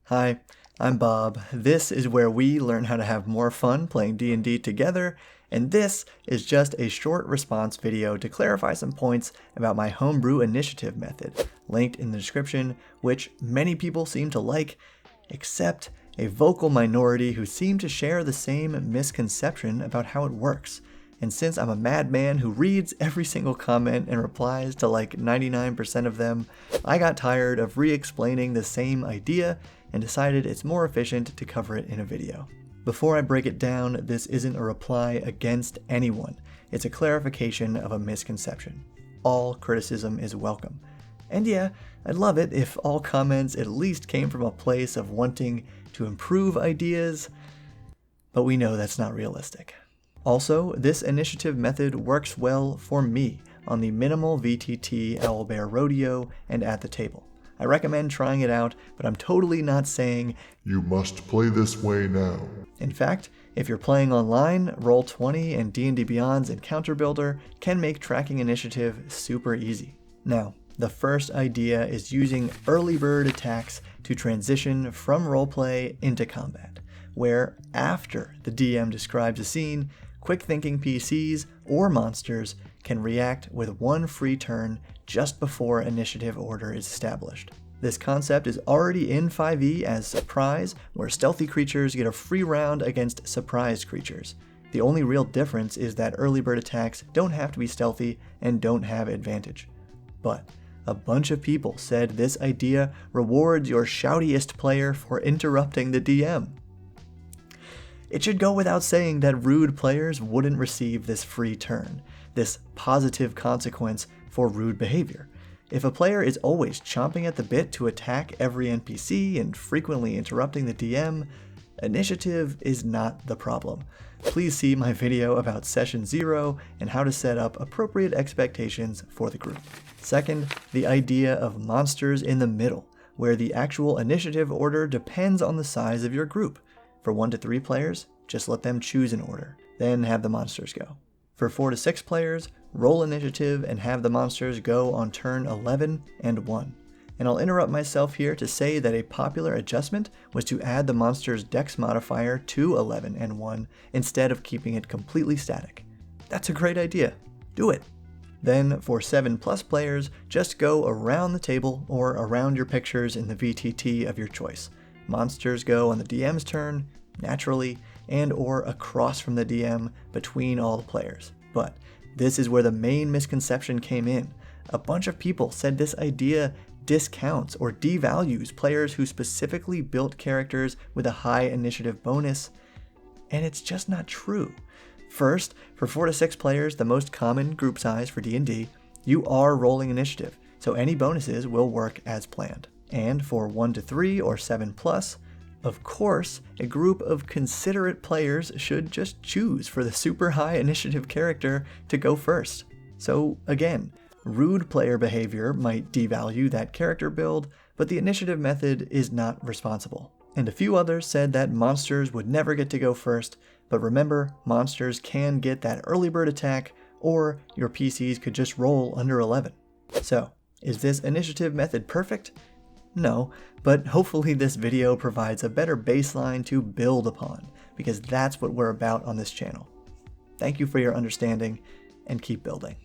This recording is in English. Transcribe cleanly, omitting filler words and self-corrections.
Hi, I'm Bob. This is where we learn how to have more fun playing D&D together, and this is just a short response video to clarify some points about my homebrew initiative method, linked in the description, which many people seem to like, except a vocal minority who seem to share the same misconception about how it works. And since I'm a madman who reads every single comment and replies to like 99% of them, I got tired of re-explaining the same idea and decided it's more efficient to cover it in a video. Before I break it down, this isn't a reply against anyone. It's a clarification of a misconception. All criticism is welcome. And yeah, I'd love it if all comments at least came from a place of wanting to improve ideas, but we know that's not realistic. Also, this initiative method works well for me on the minimal VTT Owlbear Rodeo and at the table. I recommend trying it out, but I'm totally not saying you must play this way now. In fact, if you're playing online, Roll20 and D&D Beyond's Encounter Builder can make tracking initiative super easy. Now, the first idea is using early bird attacks to transition from roleplay into combat, where after the DM describes a scene, quick-thinking PCs or monsters can react with one free turn just before initiative order is established. This concept is already in 5e as Surprise, where stealthy creatures get a free round against surprised creatures. The only real difference is that early bird attacks don't have to be stealthy and don't have advantage. But a bunch of people said this idea rewards your shoutiest player for interrupting the DM. It should go without saying that rude players wouldn't receive this free turn, this positive consequence for rude behavior. If a player is always chomping at the bit to attack every NPC and frequently interrupting the DM, initiative is not the problem. Please see my video about Session 0 and how to set up appropriate expectations for the group. Second, the idea of monsters in the middle, where the actual initiative order depends on the size of your group. For 1 to 3 players, just let them choose an order, then have the monsters go. For 4 to 6 players, roll initiative and have the monsters go on turn 11 and 1. And I'll interrupt myself here to say that a popular adjustment was to add the monster's dex modifier to 11 and 1 instead of keeping it completely static. That's a great idea. Do it. Then for 7+ players, just go around the table or around your pictures in the VTT of your choice. Monsters go on the DM's turn, naturally, and or across from the DM between all the players. But this is where the main misconception came in. A bunch of people said this idea discounts or devalues players who specifically built characters with a high initiative bonus, and it's just not true. First, for 4 to 6 players, the most common group size for D&D, you are rolling initiative, so any bonuses will work as planned. And for 1 to 3 or 7+, of course, a group of considerate players should just choose for the super high initiative character to go first. So again, rude player behavior might devalue that character build, but the initiative method is not responsible. And a few others said that monsters would never get to go first, but remember, monsters can get that early bird attack, or your PCs could just roll under 11. So, is this initiative method perfect? No, but hopefully this video provides a better baseline to build upon, because that's what we're about on this channel. Thank you for your understanding, and keep building.